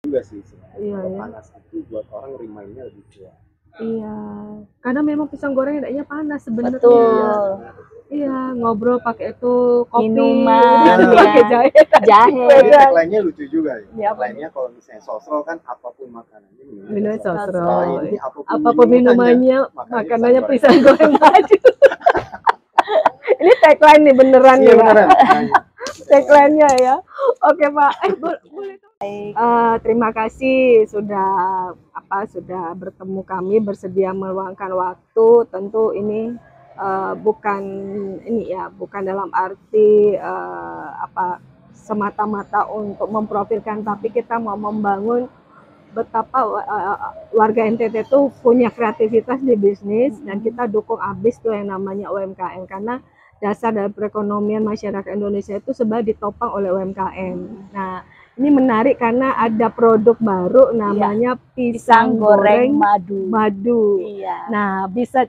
juga sih sebenarnya. Iya, Kalau ya. panas itu buat orang rimainya lebih kuat. Iya, karena memang pisang goreng enaknya panas sebenarnya. Betul. Iya, ngobrol pakai itu kopi, Minuman, udah ya. pakai jahe. Jahe. Jadi tagline-nya lucu juga ya. Iya, apa? Tagline-nya kalau misalnya sosro kan apapun makanannya Minumnya sosro. Kalau ini Apapun minumannya, makanannya pisang pisang goreng madu. Ini tagline nih beneran Iya nih. beneran. Tagline-nya ya. Oke Pak, boleh. Terima kasih sudah bertemu kami, bersedia meluangkan waktu. Tentu ini bukan dalam arti semata-mata untuk memprofilkan, tapi kita mau membangun betapa warga NTT itu punya kreativitas di bisnis, dan kita dukung abis tuh yang namanya UMKM, karena dasar dari perekonomian masyarakat Indonesia itu sebenarnya ditopang oleh UMKM. Nah, ini menarik karena ada produk baru namanya pisang goreng madu. Iya. Nah, bisa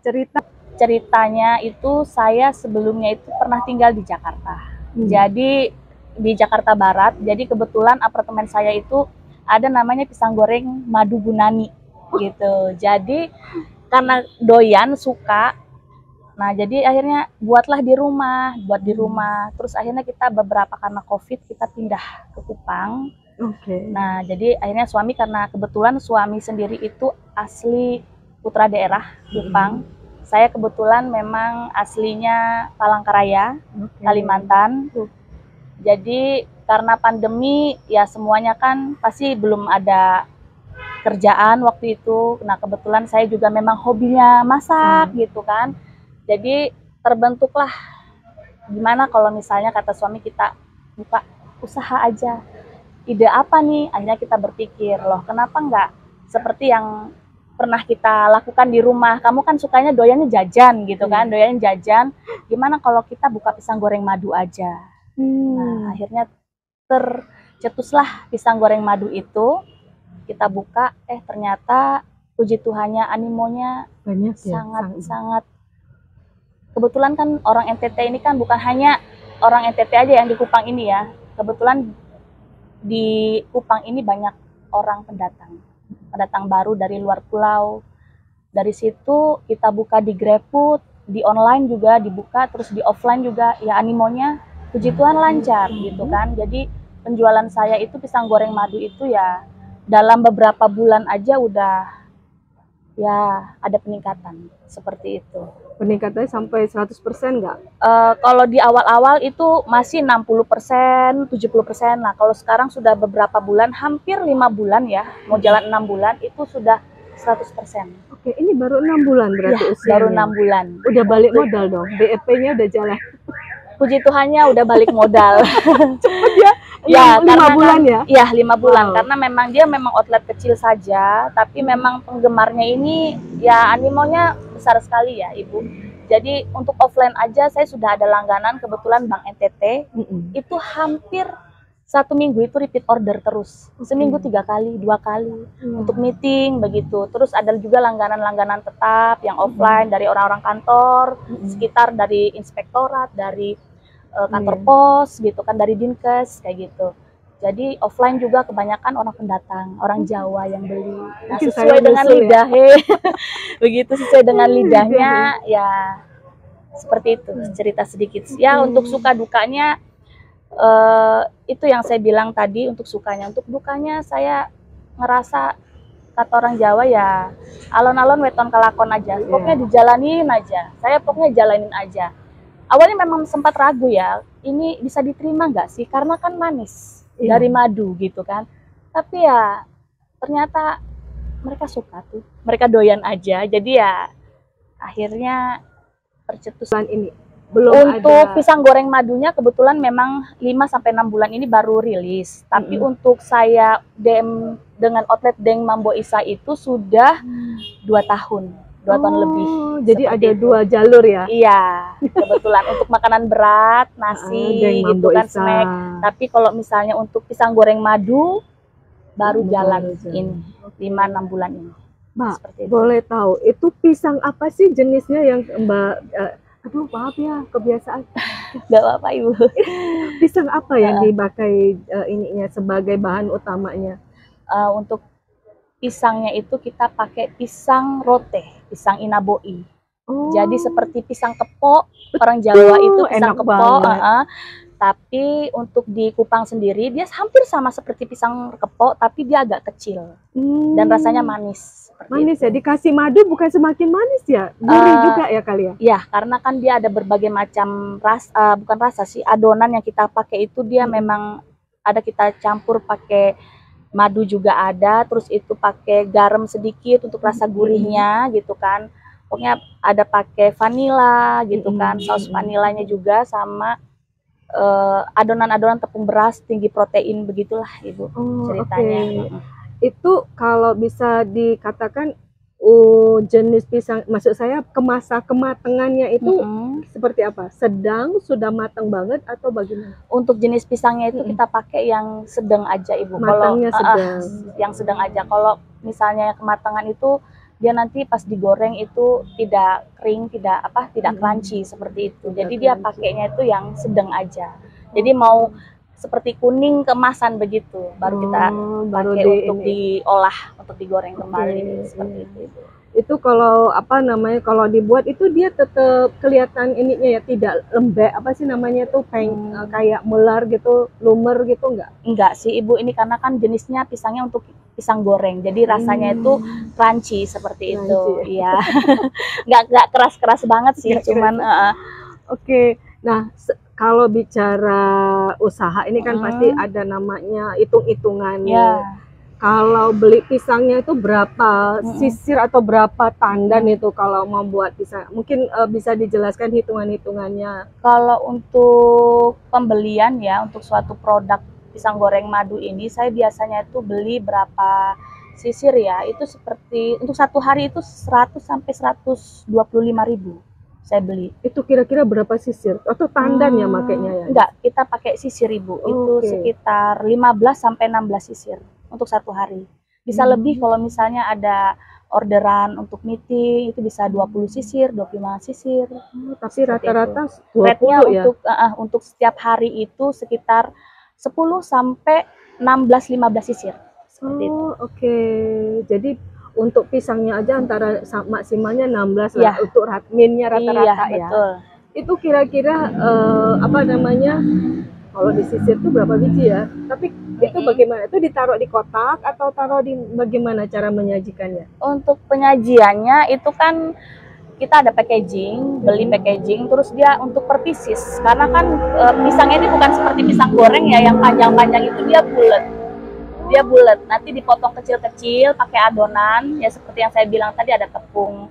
Ceritanya itu saya sebelumnya itu pernah tinggal di Jakarta. Jadi di Jakarta Barat. Jadi kebetulan apartemen saya itu ada namanya pisang goreng madu Gunani gitu. Jadi karena doyan suka, nah jadi akhirnya buat di rumah. Terus akhirnya kita karena COVID kita pindah ke Kupang. Nah jadi akhirnya karena kebetulan suami sendiri itu asli putra daerah Kupang. Saya kebetulan memang aslinya Palangkaraya, Kalimantan. Jadi karena pandemi ya semuanya kan pasti belum ada kerjaan waktu itu. Nah kebetulan saya juga memang hobinya masak gitu kan. Jadi terbentuklah gimana kalau misalnya kata suami kita buka usaha aja. Ide apa nih? Akhirnya kita berpikir, loh kenapa enggak seperti yang pernah kita lakukan di rumah. Kamu kan sukanya doyannya jajan gitu kan, doyannya jajan. Gimana kalau kita buka pisang goreng madu aja? Nah, akhirnya tercetuslah pisang goreng madu itu. Kita buka, ternyata puji Tuhannya animonya banyak ya, sangat. Kebetulan kan orang NTT ini kan bukan hanya orang NTT aja yang di Kupang ini ya. Kebetulan di Kupang ini banyak orang pendatang baru dari luar pulau. Dari situ kita buka di GrabFood, di online juga dibuka, terus di offline juga, ya animonya puji Tuhan lancar gitu kan. Jadi penjualan saya itu pisang goreng madu itu ya dalam beberapa bulan aja udah ya ada peningkatan seperti itu. Peningkatannya sampai 100% nggak? Kalau di awal-awal itu masih 60%, 70%. Nah, kalau sekarang sudah beberapa bulan, hampir 5 bulan ya, mau jalan 6 bulan, itu sudah 100%. Oke, ini baru 6 bulan berarti ya, usianya? Baru 6 bulan. Udah balik modal dong? BEP-nya udah jalan? Puji Tuhannya udah balik modal. Cepet ya? Ya, 5 bulan ya? Iya, 5 bulan. Karena memang dia outlet kecil saja, tapi memang penggemarnya ini ya animonya besar sekali ya, Ibu. Jadi untuk offline aja saya sudah ada langganan, kebetulan Bank NTT itu hampir 1 minggu itu repeat order terus. Seminggu 3 kali, 2 kali untuk meeting begitu. Terus ada juga langganan-langganan tetap yang offline dari orang-orang kantor, sekitar dari inspektorat, dari kantor pos gitu kan, dari Dinkes kayak gitu. Jadi offline juga kebanyakan orang pendatang, orang Jawa yang beli. Nah, sesuai dengan lidah begitu, sesuai dengan lidahnya ya seperti itu. Cerita sedikit ya untuk suka dukanya, itu yang saya bilang tadi. Untuk sukanya, untuk dukanya saya ngerasa kata orang Jawa ya alon-alon weton kelakon aja, pokoknya dijalanin aja. Saya pokoknya jalanin aja. Awalnya memang sempat ragu ya, ini bisa diterima nggak sih, karena kan manis dari madu gitu kan. Tapi ya ternyata mereka suka tuh, mereka doyan aja. Jadi ya akhirnya tercetuskan ini. Untuk pisang goreng madunya kebetulan memang 5-6 bulan ini baru rilis. Tapi untuk saya DM dengan outlet Deng Mambo Isa itu sudah 2 tahun. 2 tahun lebih. Jadi ada 2 jalur ya? Iya, kebetulan untuk makanan berat, nasi gitu kan, snack. Tapi kalau misalnya untuk pisang goreng madu baru jalan ini 5-6 bulan ini. Mbak, boleh tahu itu pisang apa sih jenisnya yang Mbak aduh maaf ya kebiasaan. Gak apa-apa Ibu. Pisang apa yang dipakai ininya sebagai bahan utamanya? Untuk pisangnya itu kita pakai pisang rote, pisang inaboi. Oh, Jadi seperti pisang kepok, orang Jawa itu pisang enak kepok. banget. Tapi untuk di Kupang sendiri dia hampir sama seperti pisang kepok, tapi dia agak kecil dan rasanya manis. seperti manis itu. ya, dikasih madu bukan semakin manis ya, gurih juga ya kali ya. Ya, karena kan dia ada berbagai macam rasa, bukan rasa sih, adonan yang kita pakai itu dia memang ada kita campur pakai madu juga ada, terus itu pakai garam sedikit untuk rasa gurihnya gitu kan. Pokoknya ada pakai vanila gitu kan, saus vanilanya juga sama adonan-adonan tepung beras tinggi protein begitulah Ibu ceritanya. Oke. Itu kalau bisa dikatakan jenis pisang, maksud saya kematangannya itu seperti apa? Sedang, sudah matang banget atau bagaimana? Untuk jenis pisangnya itu kita pakai yang sedang aja Ibu. Matangnya sedang. Yang sedang aja. Kalau misalnya kematangan itu dia nanti pas digoreng itu tidak kering, tidak crunchy seperti itu. Jadi dia pakainya itu yang sedang aja. Jadi mau seperti kuning keemasan begitu, baru kita pakai untuk diolah, untuk digoreng kembali seperti itu. Itu kalau kalau dibuat itu dia tetap kelihatan ininya ya, tidak lembek, apa sih namanya tuh, kayak melar gitu, lumer gitu enggak? Enggak sih Ibu, ini karena kan jenisnya pisangnya untuk pisang goreng, jadi rasanya itu crunchy seperti itu. Iya. Nggak keras-keras banget sih, cuman Oke. Nah, kalau bicara usaha ini kan pasti ada namanya hitung-hitungannya. Kalau beli pisangnya itu berapa sisir atau berapa tandan itu kalau membuat pisang? Mungkin bisa dijelaskan hitungan-hitungannya. Kalau untuk pembelian ya, untuk suatu produk pisang goreng madu ini, saya biasanya itu beli berapa sisir ya, itu seperti untuk satu hari itu 100 sampai 125.000 saya beli. Itu kira-kira berapa sisir? Atau tandan ya makanya ya? Enggak, kita pakai sisir Ibu. Itu sekitar 15 sampai 16 sisir untuk satu hari. Bisa lebih kalau misalnya ada orderan untuk meeting, itu bisa 20 sisir, 25 sisir. Tapi rata-rata 20 ya? Untuk setiap hari itu sekitar 10 sampai 16-15 sisir. Seperti itu. Oke. Jadi untuk pisangnya aja antara maksimalnya 16 lah, untuk minnya rata-rata ya. Betul. Itu kira-kira kalau disisir itu berapa biji ya? Tapi itu bagaimana? Itu ditaruh di kotak atau taruh di bagaimana cara menyajikannya? Untuk penyajiannya itu kan kita ada packaging, beli packaging, terus dia untuk per pieces. Karena kan pisangnya ini bukan seperti pisang goreng ya, yang panjang-panjang itu dia bulat. Dia bulat, nanti dipotong kecil-kecil pakai adonan, ya seperti yang saya bilang tadi, ada tepung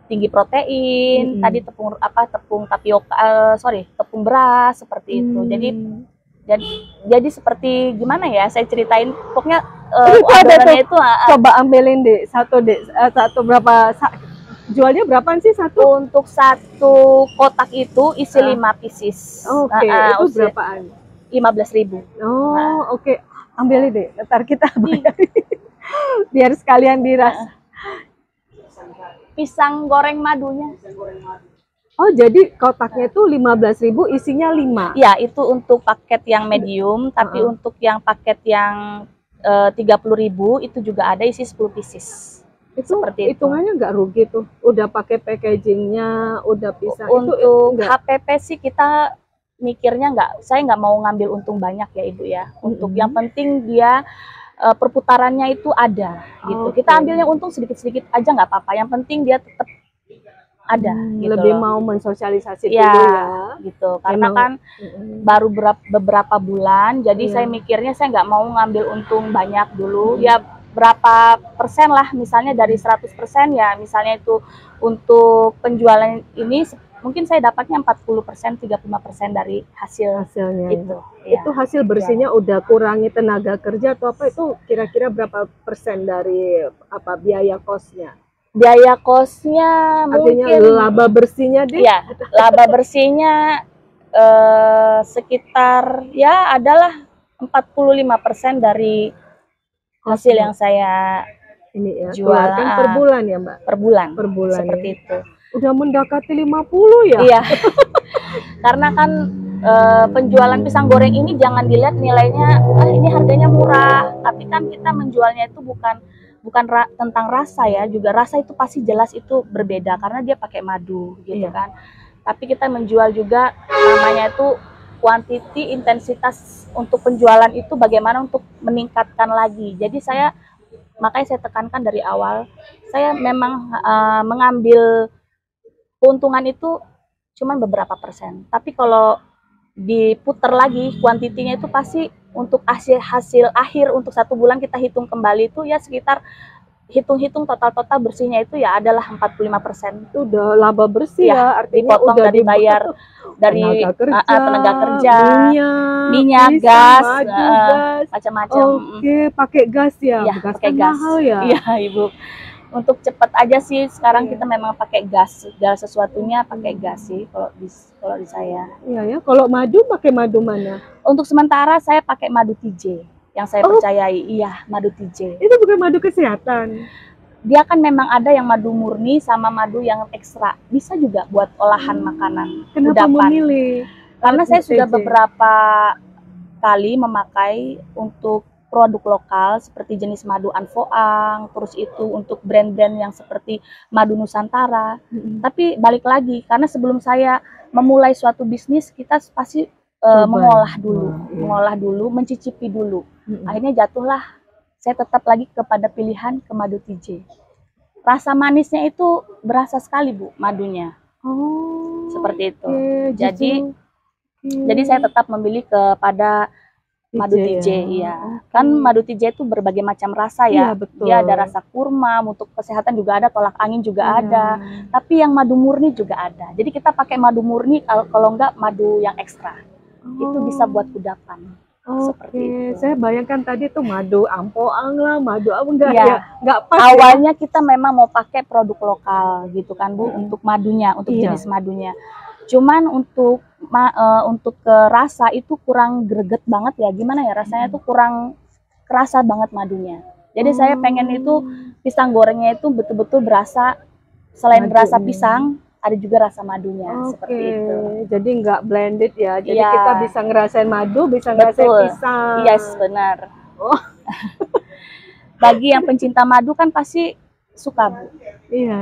tinggi protein, tadi tepung tepung beras seperti itu. Jadi seperti gimana ya, saya ceritain, pokoknya adonannya itu coba ambilin satu berapa, jualnya berapaan sih satu? Untuk satu kotak itu isi 5 pieces. Oke, itu berapaan? 15.000. Oke. Ambil deh, ntar kita bayar biar sekalian dirasa. Pisang goreng madunya. Oh, jadi kotaknya itu 15.000, isinya 5. Ya, itu untuk paket yang medium, tapi untuk yang paket yang 30.000 itu juga ada isi 10 pieces. Itu seperti hitungannya nggak rugi tuh, udah pakai packagingnya, udah pisang. Untuk HPP sih kita mikirnya saya nggak mau ngambil untung banyak ya Ibu ya. Untuk yang penting dia perputarannya itu ada gitu. Kita ambilnya untung sedikit-sedikit aja nggak apa-apa. Yang penting dia tetap ada. Gitu lebih loh. Mau mensosialisasi dulu ya. Gitu. Karena kan baru beberapa bulan, jadi saya mikirnya saya nggak mau ngambil untung banyak dulu. Ya berapa persen lah, misalnya dari 100% ya, misalnya itu untuk penjualan ini mungkin saya dapatnya 40%, 35% dari hasilnya itu. Itu hasil bersihnya udah kurangi tenaga kerja atau apa, itu kira-kira berapa persen dari biaya kosnya? Biaya kosnya mungkin laba bersihnya deh. Iya, laba bersihnya sekitar ya adalah 45% dari hasil yang saya jualkan per bulan ya Mbak? Per bulan. Per bulan seperti itu. Udah mendekati 50 ya? Iya. Karena kan penjualan pisang goreng ini jangan dilihat nilainya, ini harganya murah, tapi kan kita menjualnya itu bukan tentang rasa ya, juga rasa itu pasti jelas itu berbeda karena dia pakai madu gitu Iya. kan. Tapi kita menjual juga namanya itu kuantiti, intensitas untuk penjualan itu bagaimana untuk meningkatkan lagi. Jadi makanya saya tekankan dari awal, saya memang mengambil keuntungan itu cuman beberapa persen. Tapi kalau diputar lagi kuantitinya itu pasti untuk hasil akhir untuk 1 bulan kita hitung kembali itu ya sekitar hitung-hitung total bersihnya itu ya adalah 45%. Itu udah laba bersih ya, artinya dipotong udah dari bayar dari tenaga kerja, minyak, bisa, gas, madu, gas. macam-macam. Oke, pakai gas ya, Iya, gas pakai kan gas. mahal ya. Iya, Ibu. Untuk cepat aja sih sekarang Iya. kita memang pakai gas, segala sesuatunya pakai gas sih kalau di saya. Iya ya, kalau madu pakai madu mana? Untuk sementara saya pakai madu TJ yang saya percayai. Iya, madu TJ. Itu bukan madu kesehatan. Dia kan memang ada yang madu murni sama madu yang ekstra. Bisa juga buat olahan makanan. Kenapa kudapan. memilih? Karena saya sudah TJ? beberapa kali memakai untuk produk lokal seperti jenis madu Anfoang, terus itu untuk brand-brand yang seperti madu Nusantara. Tapi balik lagi, karena sebelum saya memulai suatu bisnis, kita pasti mengolah dulu, mencicipi dulu. Akhirnya jatuhlah, saya tetap lagi kepada pilihan ke madu TJ. Rasa manisnya itu berasa sekali Bu, madunya. Oh, Seperti itu. oke, Jadi saya tetap memilih kepada madu TJ, ya. Kan madu TJ itu berbagai macam rasa ya. Iya, betul. Dia ada rasa kurma, untuk kesehatan juga ada, tolak angin juga ada. Tapi yang madu murni juga ada. Jadi kita pakai madu murni, kalau enggak madu yang ekstra. Itu bisa buat kudapan. Seperti itu. Saya bayangkan tadi tuh madu Ampoang lah, madu apa enggak Iya. ya, enggak pas. Awalnya kita memang mau pakai produk lokal gitu kan Bu, untuk madunya, untuk jenis madunya. Cuman untuk ke rasa itu kurang greget banget ya, gimana ya, rasanya tuh kurang kerasa banget madunya. Jadi saya pengen itu pisang gorengnya itu betul-betul berasa, selain rasa pisang ada juga rasa madunya. Seperti itu. Jadi nggak blended ya, jadi Iya. kita bisa ngerasain madu, bisa ngerasain pisang. Yes, benar. Oh. Bagi yang pencinta madu kan pasti suka Bu. Iya.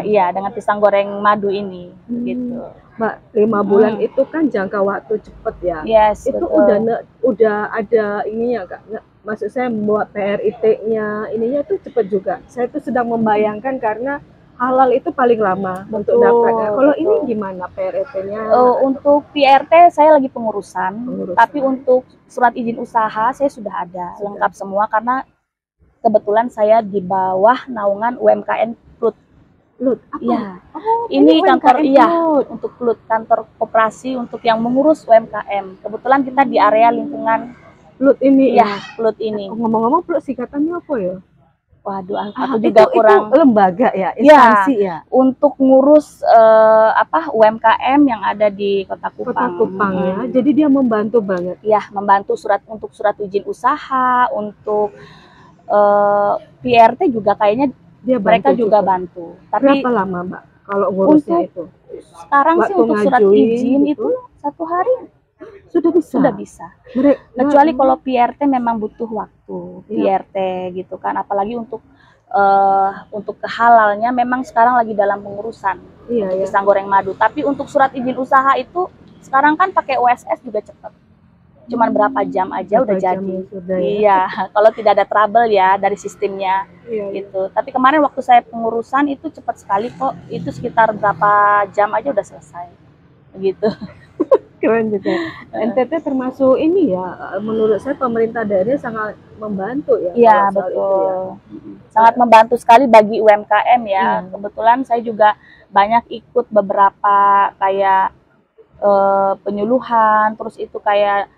Iya, dengan pisang goreng madu ini gitu. Mbak, 5 bulan itu kan jangka waktu cepet ya. Yes, itu betul. udah ada ininya Kak. Maksud saya membuat PRIT-nya ininya tuh cepet juga. Saya tuh sedang membayangkan karena halal itu paling lama untuk dapatnya. Kalau ini gimana PRIT-nya? Untuk PRT saya lagi pengurusan, tapi untuk surat izin usaha saya sudah ada lengkap semua karena kebetulan saya di bawah naungan UMKM Lut, apa? Iya. Oh, Ini kantor UMKM untuk Plut, kantor koperasi untuk yang mengurus UMKM. Kebetulan kita di area lingkungan Lut ini ya, Plut ini. Ngomong-ngomong Plut singkatannya apa ya? Waduh, aku juga kurang. Itu lembaga ya, instansi ya. Untuk ngurus UMKM yang ada di Kota Kupang. Kota Kupang ya. Jadi dia membantu banget. Ya, membantu untuk surat izin usaha, untuk PRT juga kayaknya mereka juga bantu. Tapi berapa lama Mbak kalau ngurusnya itu? Sekarang sih untuk surat izin itu 1 hari sudah bisa. Kecuali kalau PRT memang butuh waktu, PRT gitu kan. Apalagi untuk kehalalnya memang sekarang lagi dalam pengurusan pisang goreng madu. Tapi untuk surat izin usaha itu sekarang kan pakai OSS juga cepat. Cuman berapa jam aja udah jadi. Iya, kalau tidak ada trouble ya dari sistemnya gitu. Tapi kemarin waktu saya pengurusan itu cepat sekali kok. Itu sekitar berapa jam aja udah selesai. Gitu. Keren juga. NTT termasuk ini ya, menurut saya pemerintah daerah sangat membantu ya. Iya, betul. Sangat membantu sekali bagi UMKM ya. Kebetulan saya juga banyak ikut beberapa kayak penyuluhan, terus itu kayak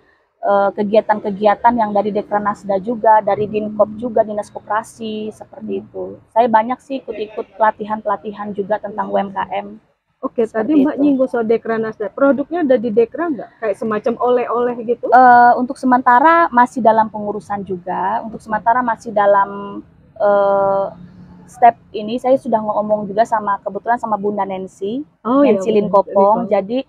kegiatan-kegiatan yang dari Dekranasda juga, dari Dinkop juga, Dinas Koperasi, seperti itu. Saya banyak sih ikut-ikut pelatihan-pelatihan juga tentang UMKM. Oke, tadi Mbak nyinggung soal Dekranasda. Produknya ada di Dekra nggak? Kayak semacam oleh-oleh gitu? Untuk sementara masih dalam pengurusan juga. Untuk sementara masih dalam step ini. Saya sudah ngomong juga kebetulan sama Bunda Nancy, Nancy Lin Kopong. Jadi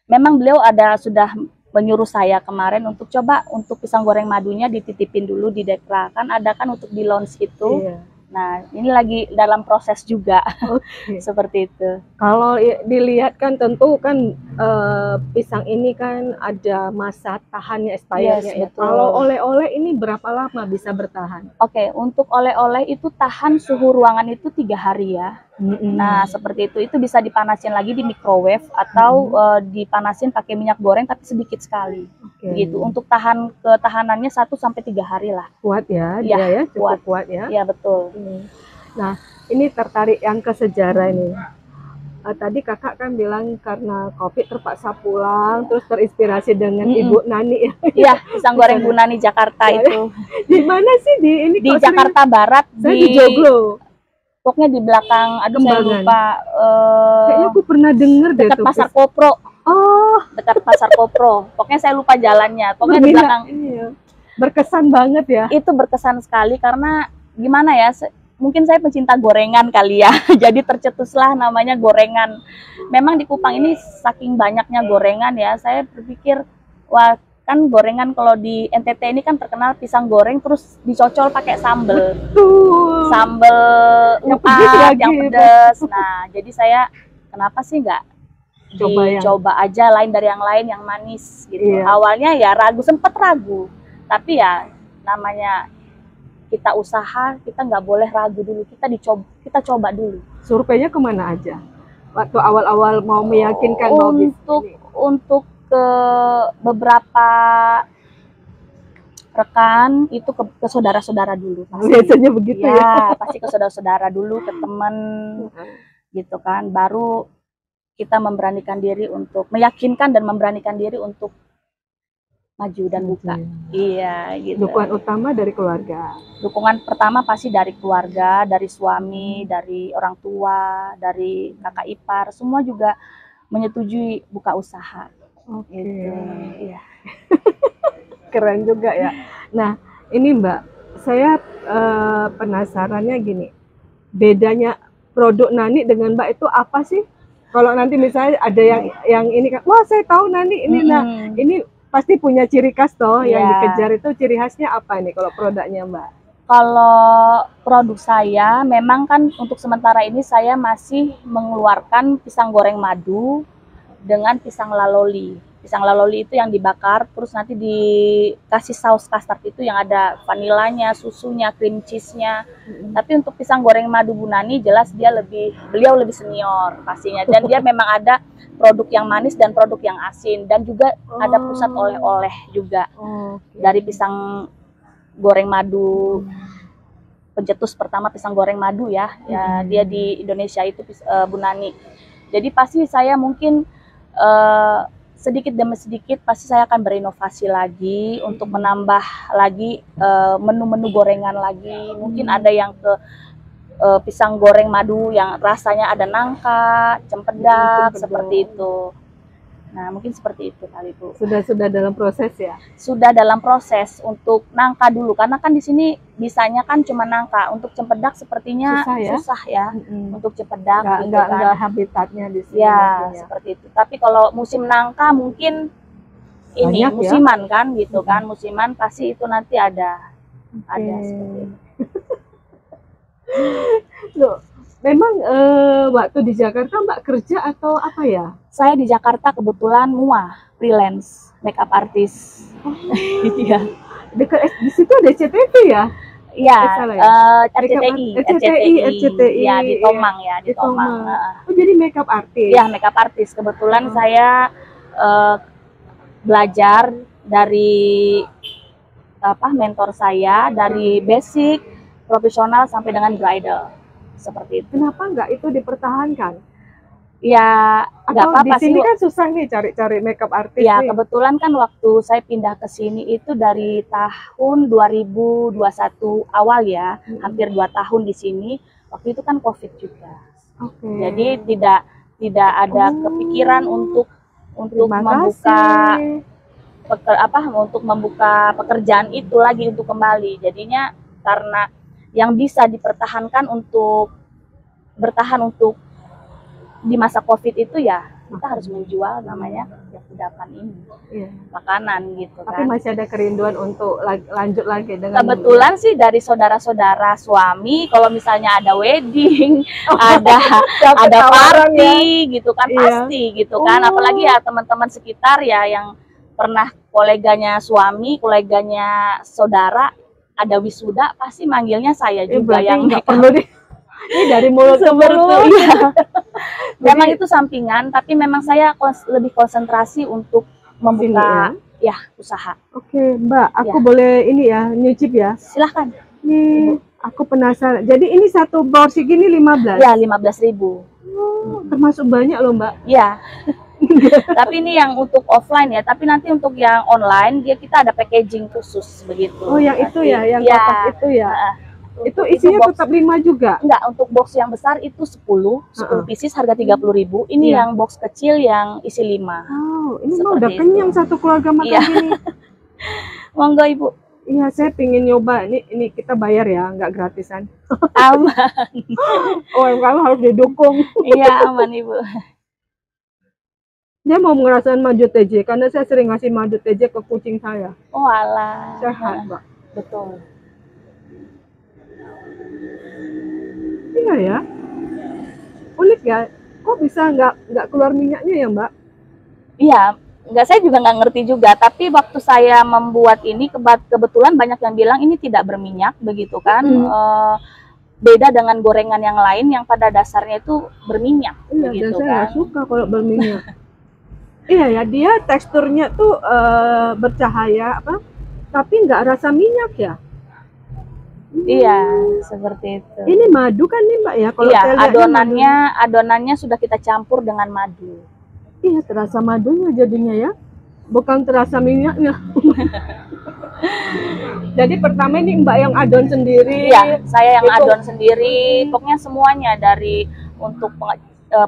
memang beliau sudah menyuruh saya kemarin untuk coba untuk pisang goreng madunya dititipin dulu di Dekra, kan ada kan untuk di launch itu. Iya. Nah, ini lagi dalam proses juga. Oke. Seperti itu. Kalau dilihat kan tentu kan pisang ini kan ada masa tahannya expirednya Yes, ya. betul. Kalau oleh-oleh ini berapa lama bisa bertahan? Oke, untuk oleh-oleh itu tahan suhu ruangan itu 3 hari ya. Nah, seperti itu. Itu bisa dipanasin lagi di microwave atau dipanasin pakai minyak goreng tapi sedikit sekali. Oke. Gitu. Untuk ketahanannya 1 sampai 3 hari lah. Kuat ya, Iya, dia ya, cukup kuat. kuat ya. Iya, betul. Nah, ini tertarik yang ke sejarah ini. Tadi kakak kan bilang karena COVID terpaksa pulang, terus terinspirasi dengan Ibu Nani ya. Iya, pisang goreng Bu Nani Jakarta itu. Di mana sih ini? Di kok Jakarta Barat, saya di Joglo. pokoknya di belakang, aduh saya Kembangan. lupa. Kayaknya aku pernah denger deh Dekat tuh. Pasar Kopro. Oh, Dekat Pasar Kopro. Pokoknya saya lupa jalannya. Pokoknya di belakang. Iya. Berkesan banget ya. Itu berkesan sekali karena gimana ya? Mungkin saya pecinta gorengan kali ya. Jadi tercetuslah namanya gorengan. Memang di Kupang ini saking banyaknya gorengan ya. Saya berpikir, wah kan gorengan kalau di NTT ini kan terkenal pisang goreng terus dicocol pakai sambel. Tuh. Sambel Yang pedes uap, lagi. yang pedes. Nah, jadi saya kenapa sih nggak dicoba aja lain dari yang lain yang manis gitu. Iya. Awalnya ya sempet ragu. Tapi ya namanya kita usaha, kita nggak boleh ragu dulu. Kita coba dulu. Surveinya kemana aja? Waktu awal-awal mau meyakinkan untuk ke beberapa rekan itu ke saudara-saudara dulu pasti. Biasanya begitu ya. Pasti ke saudara-saudara dulu, ke teman gitu kan, baru kita memberanikan diri untuk meyakinkan dan memberanikan diri untuk maju dan buka. Iya gitu. Dukungan utama dari keluarga. Dukungan pertama pasti dari keluarga, dari suami, dari orang tua, dari kakak ipar, semua juga menyetujui buka usaha. Oke. Gitu. Iya. Keren juga ya. Nah, ini Mbak, saya penasarannya gini. Bedanya produk Nani dengan Mbak itu apa sih? Kalau nanti misalnya ada yang ini kan, wah saya tahu Nani ini. Nah, ini pasti punya ciri khas toh, yang dikejar itu ciri khasnya apa nih kalau produknya Mbak? Kalau produk saya memang kan untuk sementara ini saya masih mengeluarkan pisang goreng madu dengan pisang laloli. Pisang laloli itu yang dibakar terus nanti dikasih saus custard itu yang ada vanilanya, susunya, cream cheese-nya. Tapi untuk pisang goreng madu Bu Nani jelas beliau lebih senior pastinya, dan dia memang ada produk yang manis dan produk yang asin, dan juga ada pusat oleh-oleh juga dari pisang goreng madu. Pencetus pertama pisang goreng madu ya, dia di Indonesia itu Bu Nani. Jadi pasti saya mungkin sedikit demi sedikit pasti saya akan berinovasi lagi untuk menambah lagi menu-menu gorengan lagi. Mungkin ada yang ke pisang goreng madu yang rasanya ada nangka, cempedak, seperti itu. Nah, mungkin seperti itu kali Bu. Sudah dalam proses ya? Sudah dalam proses untuk nangka dulu, karena kan di sini bisanya kan cuma nangka. Untuk cempedak sepertinya susah ya. Untuk cempedak nggak habitatnya di sini. Ya, seperti itu. Tapi kalau musim nangka mungkin ini banyak musiman ya? Kan gitu kan, musiman pasti itu nanti ada seperti itu. Loh, memang waktu di Jakarta Mbak kerja atau apa ya? Saya di Jakarta kebetulan freelance makeup artist. Iya. Dekat di situ ada CTV ya? Iya, RCTI. Ya, di Tomang ya, di Tomang. Oh, jadi makeup artist. Iya, makeup artist. Kebetulan saya belajar dari mentor saya dari basic, profesional sampai dengan bridal. Seperti itu. Kenapa nggak itu dipertahankan? Ya, nggak apa-apa sih. Di sini kan susah nih cari makeup artist. Ya, kebetulan kan waktu saya pindah ke sini itu dari tahun 2021 awal ya, hampir 2 tahun di sini. Waktu itu kan COVID juga. Jadi tidak ada kepikiran untuk membuka pekerjaan itu lagi untuk kembali. Jadinya karena yang bisa dipertahankan untuk bertahan untuk di masa COVID itu ya kita harus menjual namanya ya kudapan ini, Iya. makanan gitu Tapi kan. masih ada kerinduan untuk lanjut lagi dengan Kebetulan sih dari saudara-saudara suami kalau misalnya ada wedding, ada Dapat ada tawaran party gitu kan, Iya. pasti gitu kan. Oh. Apalagi ya teman-teman sekitar ya yang pernah koleganya suami, koleganya saudara ada wisuda pasti manggilnya saya juga berarti yang nggak perlu deh. Ini dari mulut ke seperti mulut. iya. Memang itu sampingan, tapi memang saya lebih konsentrasi untuk membuka ya usaha. Oke, Mbak, aku Ya. boleh ini ya, nyicip ya. Silahkan. Nih, aku penasaran. Jadi ini satu porsi gini 15. Ya 15.000. Oh, termasuk banyak loh, Mbak. Ya. Tapi ini yang untuk offline ya, tapi nanti untuk yang online dia kita ada packaging khusus begitu. Oh, yang itu ya, yang ya. kotak itu ya. Untuk Itu isinya box, tetap 5 juga. enggak, untuk box yang besar itu 10 pieces harga 30.000. Ini Iya. yang box kecil yang isi 5. Oh, ini mah Seperti udah itu. kenyang satu keluarga makan Iya. gini. Monggo Ibu. Iya, saya pingin nyoba. Ini kita bayar ya, nggak gratisan. Aman. UMKM harus didukung. Iya, aman Ibu. Dia mau ngerasain madu TJ karena saya sering ngasih madu TJ ke kucing saya. Oh alah. Sehat, Mbak. Betul. Iya ya. Unik ya. Kok bisa nggak keluar minyaknya ya, Mbak? Iya, enggak, saya juga nggak ngerti juga. Tapi waktu saya membuat ini kebetulan banyak yang bilang ini tidak berminyak, begitu kan? Beda dengan gorengan yang lain yang pada dasarnya itu berminyak, Iya, dan begitu saya kan? nggak suka kalau berminyak. Iya ya, dia teksturnya tuh bercahaya apa? Tapi nggak rasa minyak ya. Iya, seperti itu. Ini madu kan nih, Mbak ya? Kalau Iya, saya lihatnya adonannya sudah kita campur dengan madu. iya, terasa madunya jadinya ya. Bukan terasa minyaknya. Jadi pertama ini Mbak yang adon sendiri. Iya, saya yang Itu- adon sendiri. Pokoknya semuanya dari untuk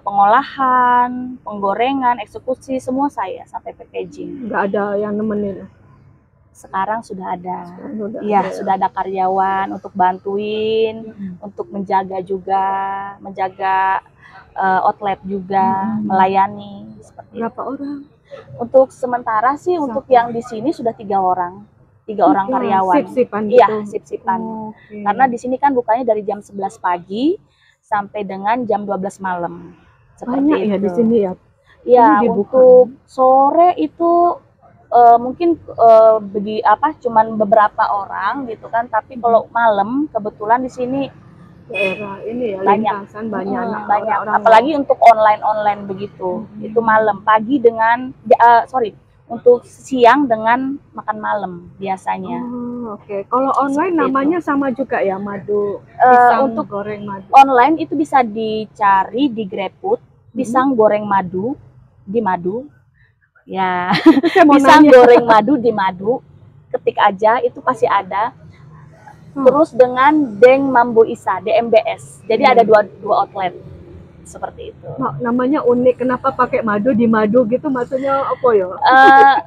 pengolahan, penggorengan, eksekusi, semua saya sampai packaging. Nggak ada yang nemenin. Sekarang sudah ada. Udah Iya, ada. sudah ada karyawan untuk bantuin, untuk menjaga juga, menjaga outlet juga, melayani seperti itu. Berapa orang? Untuk sementara sih untuk yang di sini sudah 3 orang. 3 orang karyawan. Sip-sipan gitu. Iya, sip-sipan. Oke. Karena di sini kan bukanya dari jam 11 pagi sampai dengan jam 12 malam. Seperti banyak itu. ya di sini ya. Ya, Ini dibuka. untuk sore itu mungkin cuman beberapa orang gitu kan, tapi kalau malam kebetulan di sini Daerah ini ya banyak. lintasan banyak anak banyak. orang-orang. Apalagi untuk online begitu. Itu malam, pagi dengan untuk siang dengan makan malam biasanya. Oh, oke. Kalau online Seperti namanya sama juga ya, madu Eh, pisang untuk goreng madu. Online itu bisa dicari di GrabFood, pisang goreng madu di madu. Ya, Saya mau pisang nanya. goreng madu di madu. Ketik aja itu pasti ada. Terus dengan Deng Mambo Isa, DMBS. Jadi ada dua outlet. Seperti itu. Namanya unik, kenapa pakai madu di madu gitu, maksudnya apa ya?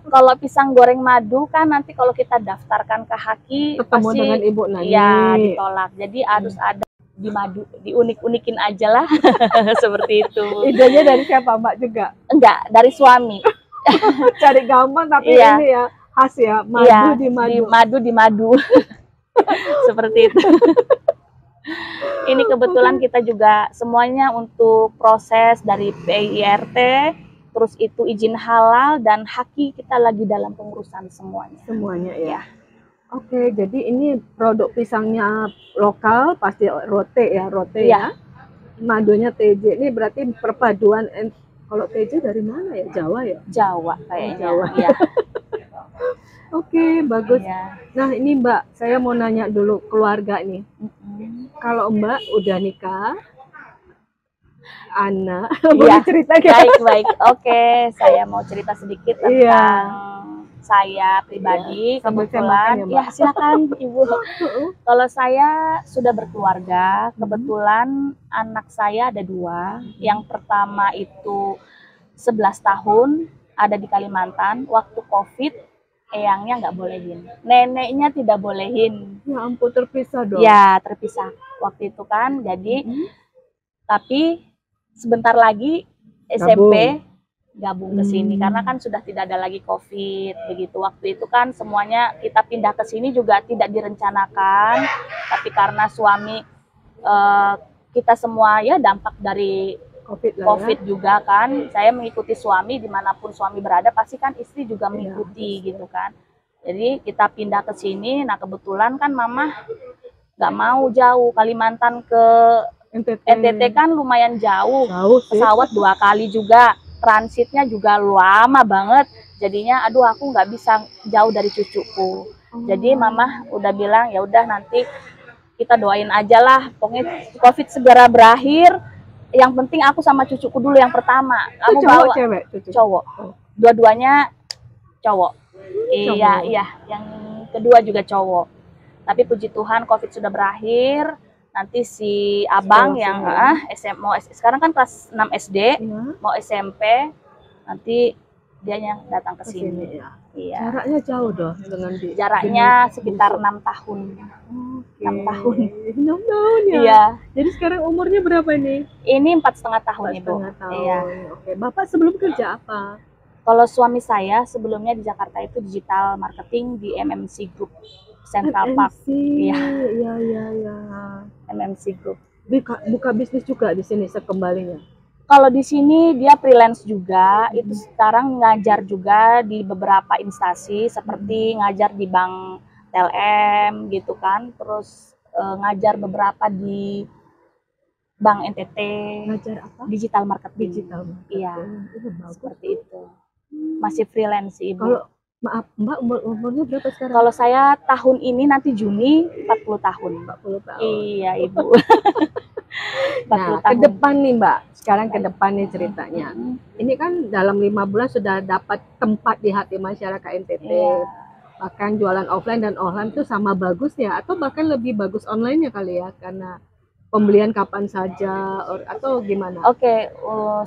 Kalau pisang goreng madu kan nanti kalau kita daftarkan ke Haki Ketemu pasti dengan Ibu Nani. ya ditolak. Jadi harus ada di madu, diunik-unikin aja lah. Seperti itu. Idenya dari siapa, Mbak juga? Enggak, dari suami. Cari gampang tapi Iya. ini ya khas ya, madu Iya, di madu. di madu. Seperti itu. Ini kebetulan kita juga semuanya untuk proses dari PIRT, terus itu izin halal dan Haki kita lagi dalam pengurusan semuanya. Semuanya ya. Ya. Oke, jadi ini produk pisangnya lokal, pasti rote ya, rote Iya. ya. Madunya TJ, ini berarti perpaduan. Kalau TJ dari mana ya? Jawa ya? Jawa kayaknya. Jawa. Iya. Oke, bagus. Iya. Nah ini Mbak, saya mau nanya dulu keluarga nih. Kalau Mbak udah nikah, anak, boleh Iya. cerita nggak? Baik. Oke, saya mau cerita sedikit tentang Iya. saya pribadi. Sambil saya Kebetulan, makan ya, Mbak. ya silakan Ibu. Kalau saya sudah berkeluarga, kebetulan anak saya ada 2. Yang pertama itu 11 tahun, ada di Kalimantan. Waktu COVID, eyangnya nggak bolehin, neneknya tidak bolehin. Ya ampun, terpisah dong. Ya terpisah waktu itu kan. Jadi tapi sebentar lagi SMP gabung ke sini karena kan sudah tidak ada lagi COVID begitu. Waktu itu kan semuanya kita pindah ke sini juga tidak direncanakan, tapi karena suami kita semua ya dampak dari COVID juga kan, saya mengikuti suami dimanapun suami berada, pasti kan istri juga mengikuti gitu kan. Jadi kita pindah ke sini. Nah kebetulan kan mama nggak mau jauh, Kalimantan ke NTT kan lumayan jauh, pesawat 2 kali juga, transitnya juga lama banget. Jadinya aduh aku nggak bisa jauh dari cucuku. Jadi mama udah bilang ya udah nanti kita doain aja lah, pokoknya COVID segera berakhir. Yang penting aku sama cucuku dulu yang pertama. Kamu cowok bawa cewek cucu? Cowok, dua-duanya cowok. Iya, yang kedua juga cowok. Tapi puji Tuhan COVID sudah berakhir. Nanti si abang yang sekarang kan kelas 6 SD, mau SMP, nanti dia yang datang ke sini. Iya. Jaraknya jauh dong dengan Jaraknya sekitar 6 tahun. 6 tahun. 6 tahun ya? Iya. Jadi sekarang umurnya berapa nih? Ini 4,5 tahun, Ibu. 4,5 tahun. Iya. Oke. Bapak sebelum kerja apa? Kalau suami saya sebelumnya di Jakarta itu digital marketing di MMC Group Central Park. Iya. MMC Group. Buka bisnis juga di sini sekembalinya. Kalau di sini dia freelance juga, itu sekarang ngajar juga di beberapa instansi seperti ngajar di Bank TLM gitu kan, terus ngajar beberapa di Bank NTT. Ngajar apa? Digital marketing. Digital marketing. Iya, seperti itu. Masih freelance Ibu. Kalau maaf Mbak, umurnya berapa sekarang? Kalau saya tahun ini nanti Juni 40 tahun. 40 tahun. Iya Ibu. 40 Nah, tahun. ke depan nih Mbak, sekarang ke depan nih ceritanya. Ini kan dalam 5 bulan sudah dapat tempat di hati masyarakat NTT. Iya. Bahkan jualan offline dan online tuh sama bagusnya, atau bahkan lebih bagus online-nya kali ya, karena pembelian kapan saja atau gimana? Oke,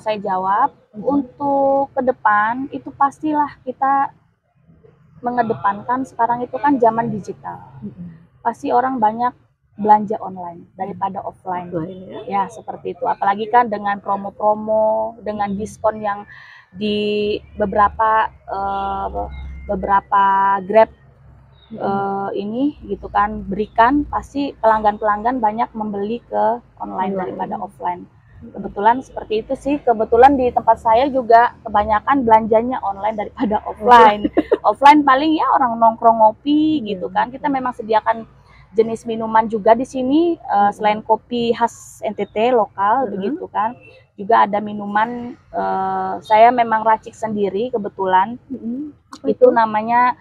saya jawab. Untuk ke depan itu pastilah kita mengedepankan, sekarang itu kan zaman digital. Pasti orang banyak belanja online daripada offline. Ya, seperti itu. Apalagi kan dengan promo-promo, dengan diskon yang di beberapa Grab ini gitu kan berikan, pasti pelanggan-pelanggan banyak membeli ke online daripada offline. Kebetulan seperti itu sih. Kebetulan di tempat saya juga kebanyakan belanjanya online daripada offline. Offline paling ya orang nongkrong ngopi gitu kan. Kita memang sediakan jenis minuman juga di sini, selain kopi khas NTT lokal begitu kan. Juga ada minuman, saya memang racik sendiri kebetulan. Itu namanya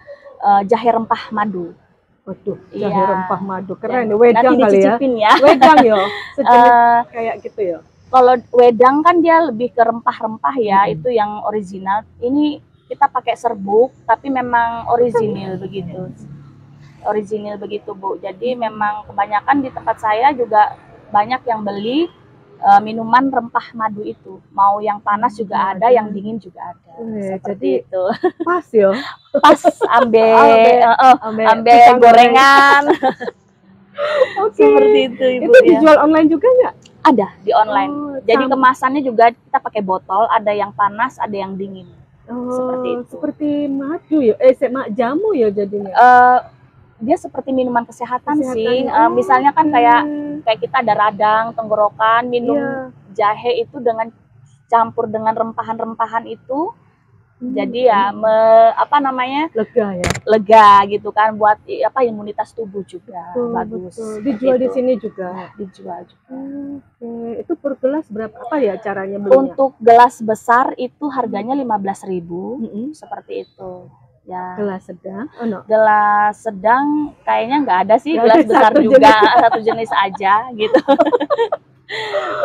jahe rempah madu. Waduh, jahe rempah madu, keren. Dan Wedang nanti kali ya? dicicipin ya. Wedang ya, sejenis kayak gitu ya. Kalau wedang kan dia lebih ke rempah-rempah ya, itu yang original. Ini kita pakai serbuk, tapi memang original begitu. Original begitu Bu. Jadi memang kebanyakan di tempat saya juga banyak yang beli minuman rempah madu itu. Mau yang panas juga ada, yang dingin juga ada. Seperti Jadi itu. pas ya. Pas ambe gorengan. Seperti itu Ibu. Itu dijual online juga nggak? Ada di online. Jadi kemasannya juga kita pakai botol, ada yang panas, ada yang dingin. Seperti itu. Seperti madu ya, jamu ya jadinya. Dia seperti minuman kesehatan sih. Misalnya kan kayak kita ada radang, tenggorokan, minum jahe itu dengan campur dengan rempahan-rempahan itu. Jadi ya lega ya. Lega gitu kan, buat imunitas tubuh juga. Bagus. Dijual di sini juga. Dijual juga. Itu per gelas berapa? Apa ya caranya belinya? Untuk gelas besar itu harganya 15.000. Seperti itu. Ya. Gelas sedang? Gelas sedang kayaknya nggak ada sih, gelas besar juga satu jenis aja gitu.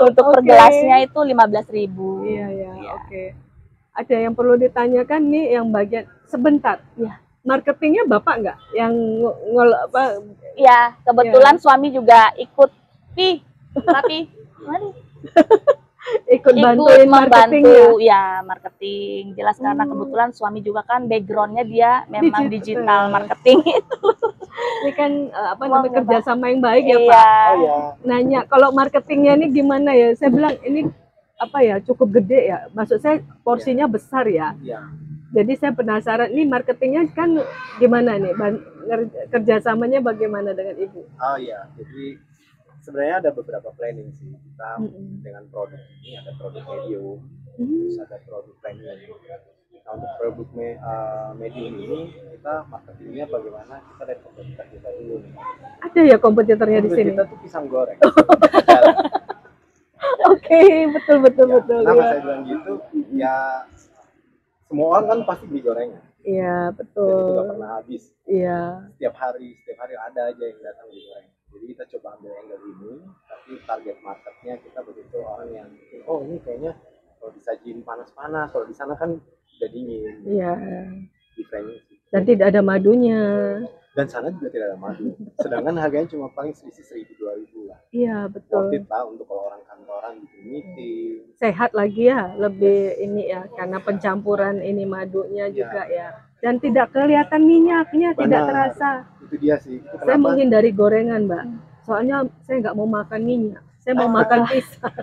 Untuk per gelasnya itu 15.000. Iya. Oke. Ada yang perlu ditanyakan nih, yang bagian sebentar. Ya. Marketingnya Bapak nggak? Yang Ya, kebetulan suami juga ikut. Tapi ikut bantuin marketing ya marketing. Jelas karena kebetulan suami juga kan backgroundnya dia memang digital marketing itu. Ini kan kerjasama yang baik ya Pak. Oh, ya. Nanya kalau marketingnya ini gimana ya? Saya bilang ini apa ya, cukup gede ya. Maksud saya porsinya besar ya. Iya. Jadi saya penasaran ini marketingnya kan gimana nih, kerjasamanya bagaimana dengan Ibu? Oh iya, jadi sebenarnya ada beberapa planning sih kita dengan produk ini, ada produk medium, terus ada produk premium. Nah, untuk produk medium ini kita marketingnya bagaimana, kita lihat kompetitor kita dulu nih. Ada ya kompetitornya di sini? Kita tuh pisang goreng. Oke, betul Ya, betul kenapa ya. saya bilang gitu? Ya semua orang kan pasti beli gorengan. Iya, Dan itu betul. gak pernah habis. Iya. Setiap hari ada aja yang datang beli gorengan. Jadi kita coba ambil angle ini, tapi target marketnya kita begitu orang yang, oh ini kayaknya kalau disajiin panas-panas, kalau di sana kan udah dingin. Iya. Differentnya sih. Dan tidak ada madunya. Dan sana juga tidak ada madu. Sedangkan harganya cuma paling selisih 1.000-2.000 lah. Iya, Worth betul. it lah untuk kalau orang kantoran bikin meeting. Sehat lagi ya, lebih ini ya, karena pencampuran ini madunya juga ya. Dan tidak kelihatan minyaknya, tidak Benar. terasa. Itu dia sih. Itu Saya kenapa? menghindari gorengan, Mbak. Soalnya saya nggak mau makan minyak. Saya mau makan pisang.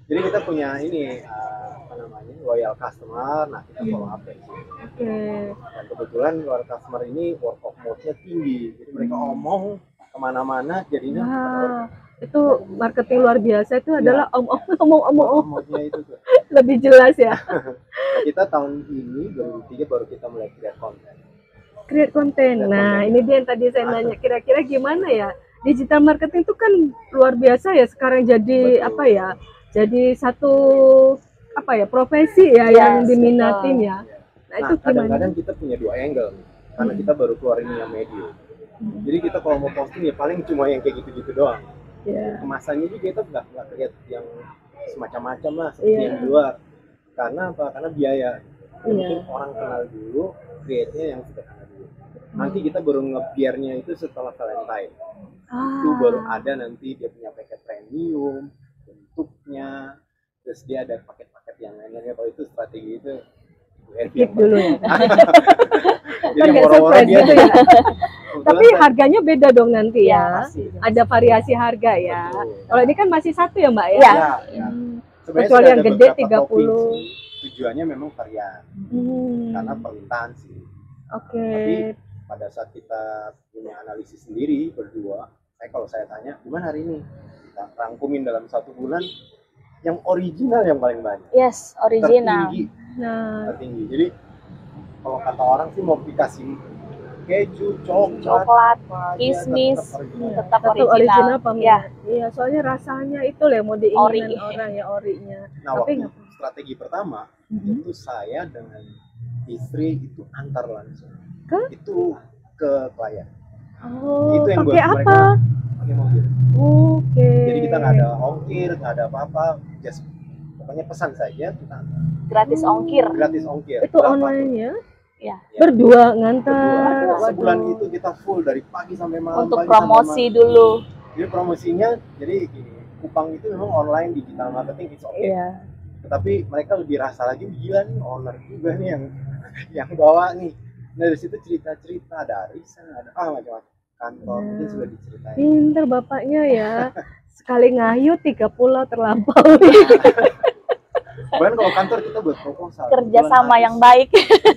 Jadi kita punya ini apa namanya, loyal customer. Nah, kita follow up dari sini. Oke. Dan kebetulan loyal customer ini word of mouth-nya tinggi. Jadi mereka omong kemana-mana jadinya Wah, itu marketing luar biasa itu adalah omong-omong word of mouth-nya itu tuh. lebih jelas ya. Nah, kita tahun ini 2003 baru kita mulai create konten. Create konten. Nah, ini dia yang tadi saya nanya, kira-kira gimana ya? Digital marketing itu kan luar biasa ya sekarang jadi Betul. apa ya? Jadi satu apa ya, profesi ya yang diminatin ya. Nah, itu gimana? Kadang-kadang kita punya dua angle nih. Karena kita baru keluar ini yang medium. Jadi kita kalau mau posting ya paling cuma yang kayak gitu-gitu doang. Ya. Kemasannya juga kita nggak create yang semacam-macam lah seperti yang di luar. Karena apa? Karena biaya. Mungkin orang kenal dulu, create-nya yang sederhana dulu. Nanti kita baru nge-gear-nya itu setelah Valentine. Itu baru ada nanti dia punya paket premium, bentuknya, terus dia ada paket-paket yang lainnya. Kalau itu strategi itu Skip dulu ya. Jadi yang Kayak moro-moro surprise dia gitu ya. kebetulan Tapi harganya beda dong nanti Iya, ya. pasti. Ada variasi harga ya. Betul. Kalau ini kan masih satu ya, Mbak ya? Iya. ya. Sebenarnya Kecuali sudah yang ada gede beberapa 30. provinsi, tujuannya memang varian karena Hmm. permintaan sih. Oke. Tapi pada saat kita punya analisis sendiri berdua, kalau saya tanya gimana hari ini, kita rangkumin dalam 1 bulan yang original yang paling banyak, Yes, original. tertinggi, Nah, tertinggi. Jadi kalau kata orang sih mau dikasih keju, Coklat, apa aja, kismis, tetap original. tetap satu original. original apa Ya, Iya, soalnya rasanya itu lah yang mau diinginkan Ori. orang ya, orinya. Nah, Tapi waktu strategi pertama itu saya dengan istri itu antar langsung itu ke klien. Oh, Itu yang pakai buat apa? mereka pakai mobil. Oke. Jadi kita nggak ada ongkir, nggak ada apa-apa, just pokoknya pesan saja kita antar. gratis ongkir. Gratis ongkir. Itu Berapa? online-nya Ya. Ya. berdua ngantar. Berdua. Sebulan Waduh. itu kita full dari pagi sampai malam. Untuk pagi sampai promosi malam. dulu. Jadi promosinya, jadi gini, Kupang itu memang online digital marketing it's okay. Iya. Tetapi mereka lebih rasa lagi, gila nih owner juga nih yang bawa nih. Nah dari situ cerita-cerita, ada arisan, ada macam-macam kantor, mungkin sudah diceritain. Pinter bapaknya ya. Sekali ngayu 3 pulau terlampau. Bahkan kalau kantor kita buat proposal. Kerjasama Bulan yang baik.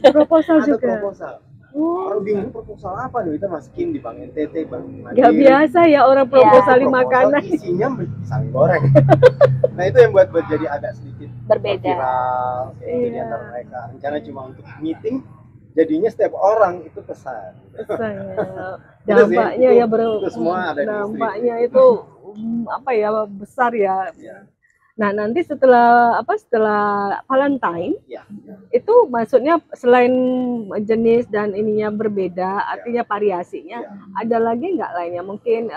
Proposal ada juga. proposal. Oh, Orang bingung proposal apa nih, kita masukin di Bank NTT, Bank Mandiri. gak biasa ya orang proposal di makanan. Isinya pisang goreng. Nah itu yang buat jadi agak sedikit Berbeda. viral. Jadi Iya. antara mereka rencana cuma untuk meeting, jadinya setiap orang itu pesan. Saya. Itu sih, Dampaknya itu- ya bro. itu semua ada di Dampaknya istri. itu apa ya, besar ya. Ya, Nah, nanti setelah Valentine ya, ya. itu maksudnya selain jenis dan ininya berbeda, artinya variasinya, Ya. ada lagi nggak lainnya? Mungkin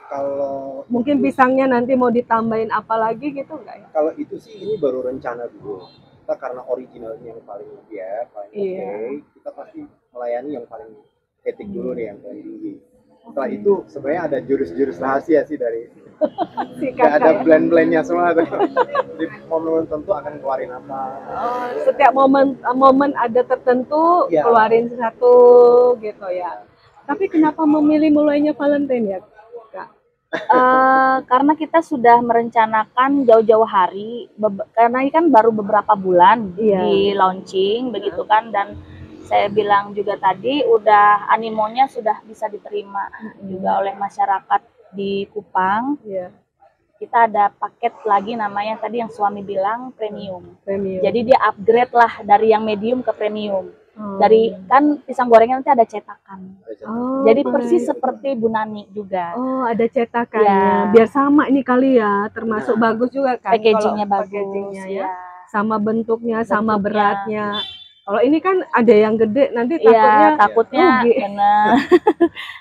Kalau mungkin pisangnya nanti mau ditambahin apa lagi gitu nggak ya? kalau itu sih ini baru rencana dulu. Kita karena originalnya yang paling paling Iya. oke, kita pasti melayani yang paling etik dulu nih, yang paling tinggi. Setelah itu sebenarnya ada jurus-jurus rahasia sih dari Si nggak ada kakak ya. blend-blendnya semua tuh. Di momen tertentu akan keluarin apa. Oh, setiap momen ada tertentu Iya. keluarin satu gitu ya. Tapi kenapa memilih mulainya Valentine ya, Kak? Karena kita sudah merencanakan jauh-jauh hari, karena ini kan baru beberapa bulan Iya. di launching, begitu kan, dan saya bilang juga tadi, udah animonya sudah bisa diterima juga oleh masyarakat di Kupang. Iya, Kita ada paket lagi namanya tadi yang suami bilang premium. premium. Jadi dia upgrade lah dari yang medium ke premium. Oh. Dari kan pisang gorengnya nanti ada cetakan. Oh, Jadi baik. persis seperti Bu Nani juga. Oh, ada cetakannya. Ya. Biar sama ini kali ya, termasuk bagus juga kan. Packagingnya kalau bagus. packagingnya ya. Ya. Sama bentuknya, sama Bentuknya. beratnya. Kalau ini kan ada yang gede, nanti Iya, takutnya rugi. benar.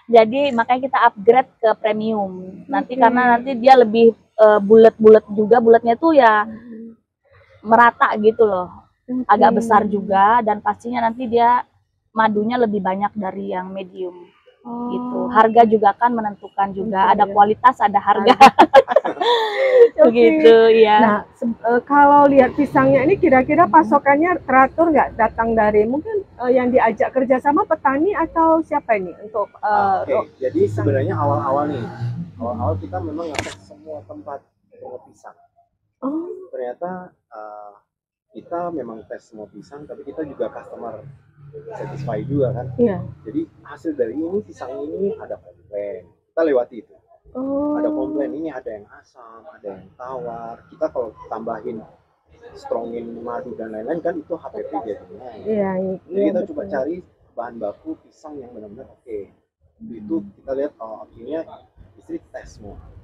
Jadi makanya kita upgrade ke premium. Nanti Oke. karena nanti dia lebih bulat-bulat juga, bulatnya tuh ya merata gitu loh. Agak besar juga, dan pastinya nanti dia madunya lebih banyak dari yang medium. Oh. Gitu. Harga juga kan menentukan juga, Tentu, ada ya. kualitas, ada harga. Oke. Begitu ya. Nah, kalau lihat pisangnya ini kira-kira pasokannya teratur nggak, datang dari mungkin yang diajak kerjasama petani atau siapa ini untuk Oke, jadi sebenarnya awal-awal kita memang ngecek semua tempat toko pisang. Oh, Ternyata kita memang tes semua pisang, tapi kita juga customer satisfy juga kan. iya. Jadi hasil dari ini pisang ini ada komplain, kita lewati itu. Oh. Ada komplain ini, ada yang asam, ada yang tawar. Kita kalau tambahin strongin madu dan lain-lain kan itu HPP jadinya. Iya, Jadi iya, kita betul. coba cari bahan baku pisang yang benar-benar oke. Itu kita lihat akhirnya istri tes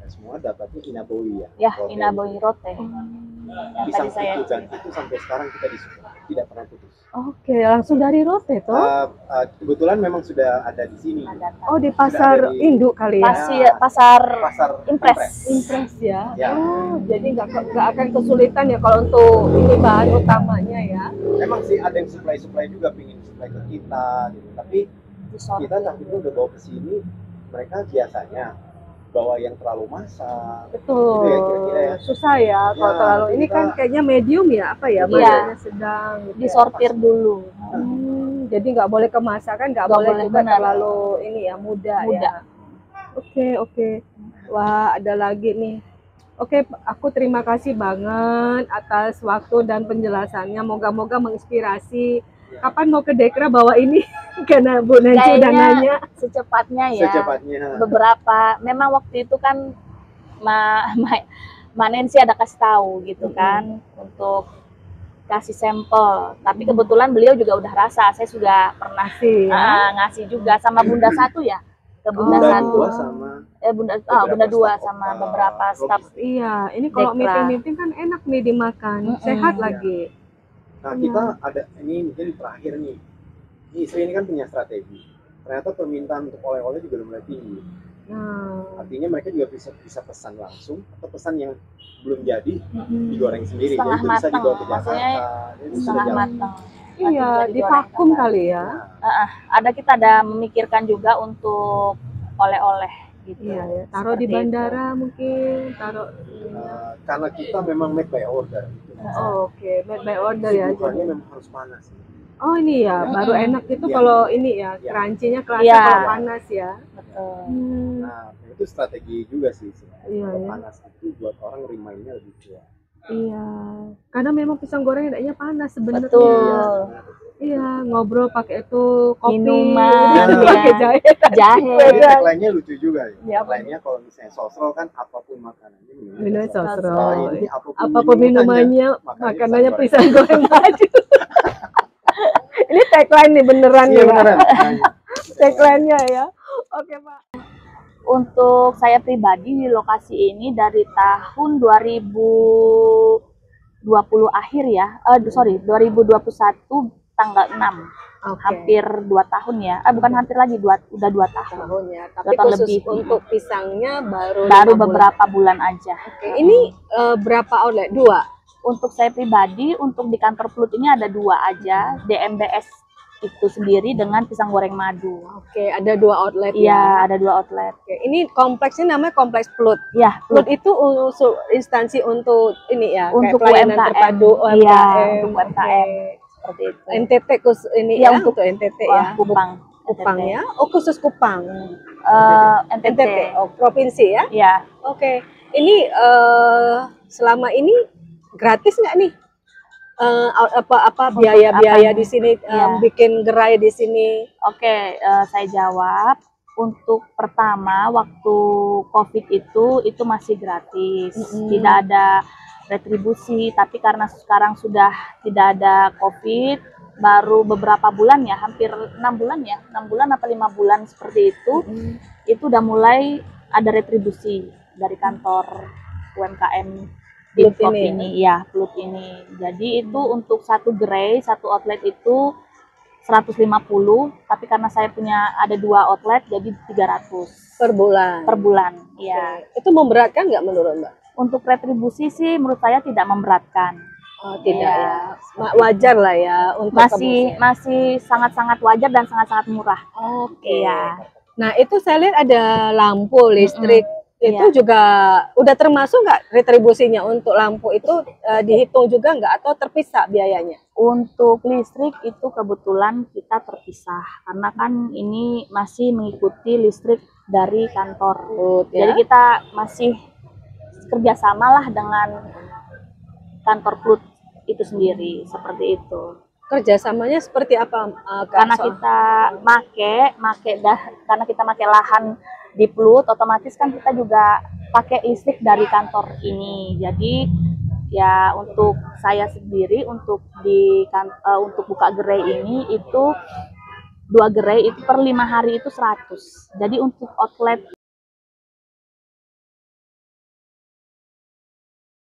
semua dapatnya Inaboi ya. Ya, Rote. Inaboi Rote. Yang Pisang tadi saya itu dan itu sampai sekarang kita disupport, tidak pernah putus. Oke, langsung dari Rote tuh. Kebetulan memang sudah ada di sini. ada Oh, di pasar ada di- induk kali ya. pasar Pasar Impres. Impres ya. Ya. Oh, jadi nggak akan kesulitan ya kalau untuk ini bahan utamanya ya. Memang sih ada yang supply juga pingin supply ke kita gitu. Tapi kita takutnya udah bawa ke sini, mereka biasanya bawa yang terlalu masak. Betul. Gitu ya, kira-kira ya. Susah ya kalau Ya, terlalu. Ini kita- kan kayaknya medium ya, apa ya? Iya. Masaknya sedang. Gitu ya. disortir dulu. Jadi nggak boleh kemasakan, nggak Nggak boleh boleh, juga benar. terlalu ini ya, muda. Muda. Ya. Oke. Wah, ada lagi nih. Oke, aku terima kasih banget atas waktu dan penjelasannya. Moga-moga menginspirasi. Kapan mau ke Dekra bawa ini? Karena Bu Nancy udah Kayaknya nanya. secepatnya ya. Secepatnya. Beberapa memang waktu itu kan Ma Nancy ada kasih tahu gitu kan untuk kasih sampel. Tapi kebetulan beliau juga udah rasa. Saya sudah pernah Ngasih ya. ngasih juga sama Bunda Satu ya. Ke Bunda Oh. Satu. Dua sama Bunda beberapa Dua staf, sama uh, beberapa staf. Iya, ini kalau Dekra. meeting-meeting kan enak nih dimakan, sehat lagi. Nah, kita ada ini mungkin terakhir nih. Ini istri ini kan punya strategi. Ternyata permintaan untuk oleh-oleh juga udah mulai tinggi. Nah, Artinya mereka juga bisa pesan langsung atau pesan yang belum jadi mm-mm. digoreng sendiri. Setengah Jadi itu bisa matang. dibawa ke Jakarta. Maksudnya Jadi sudah Setengah jalan. matang. Iya, Nanti bisa di digoreng vakum kapan. kali ya. Nah, Kita ada memikirkan juga untuk oleh-oleh gitu. Iya ya, taruh di Seperti bandara mungkin, taruh. karena kita memang make by order. Oh, oke, made by order ya. Suguhannya Jadi. memang harus panas. Oh ini ya, baru enak itu Iya. kalau ini ya, Iya. crunchy-nya kerasa Iya. kalau panas ya. Betul. Nah, itu strategi juga sih. Iya, Kalau ya. panas itu buat orang remind-nya lebih kuat. Iya, karena memang pisang goreng enaknya panas sebenarnya. Betul. Iya, ngobrol pakai itu kopi, Minuman, pakai ya. jahe. Jahe. Jadi tagline-nya lucu juga ya. Iya, apa? Tagline-nya kalau misalnya sosro kan apapun makanannya Minum sosro. Kalau ini Apapun minumannya, makanannya pisang pisang goreng maju. Ini tagline nih beneran goreng. Iya nih. Ya. beneran. Tagline-nya ya. Oke, Pak. Untuk saya pribadi di lokasi ini dari tahun 2020 akhir ya, 2021 tanggal 6, Oke. hampir 2 tahun ya, bukan hampir lagi, udah 2 tahun. Tahun ya, tapi Dua tahun khusus lebih. untuk pisangnya baru 5 Baru bulan. beberapa bulan aja. Oke, ini berapa outlet? 2. Untuk saya pribadi, untuk di kantor Plut ini ada 2 aja, DMBS itu sendiri dengan pisang goreng madu. Oke, ada 2 outlet Iya, ya. ada 2 outlet. Oke, ini kompleksnya namanya Kompleks Plut. Ya, Plut itu instansi untuk ini ya, Untuk kayak pelayanan UMKM. terpadu UMKM. Iya, untuk UMKM. Oke. Seperti itu. NTT ini Iya, ya, untuk untuk NTT Wah, ya. Kupang. Kupang NTT. ya. Oh, khusus Kupang. NTT. NTT. Oh, provinsi ya. Ya, Oke. Ini selama ini gratis nggak nih? Apa Untuk biaya-biaya apanya? di sini Iya. bikin gerai di sini? Oke, saya jawab. Untuk pertama, waktu COVID itu masih gratis, tidak ada retribusi. Tapi karena sekarang sudah tidak ada COVID, baru beberapa bulan ya, hampir 6 bulan ya, 6 bulan apa 5 bulan seperti itu udah mulai ada retribusi dari kantor UMKM di Plut Plut ini ya? ini, ya, Plut ini. Jadi itu untuk satu gerai, satu outlet itu 150, tapi karena saya punya ada 2 outlet jadi 300 Per bulan. per bulan. Ya, Itu memberatkan nggak menurut Mbak? untuk retribusi sih menurut saya tidak memberatkan. Oh, tidak Iya. ya. Wajar lah ya untuk Masih sangat-sangat wajar dan sangat-sangat murah. Oke. Iya. Nah, itu saya lihat ada lampu listrik. Itu Iya. juga udah termasuk nggak retribusinya untuk lampu itu dihitung juga nggak atau terpisah biayanya? Untuk listrik itu kebetulan kita terpisah karena kan ini masih mengikuti listrik dari kantor. Ya? Jadi kita masih kerjasamalah dengan kantor Plut itu sendiri, seperti itu. Kerjasamanya seperti apa? Kak? Karena kita karena kita make lahan di Plut, otomatis kan kita juga pakai listrik dari kantor ini. Jadi ya untuk saya sendiri untuk untuk buka gerai ini itu 2 gerai itu per 5 hari itu 100. Jadi untuk outlet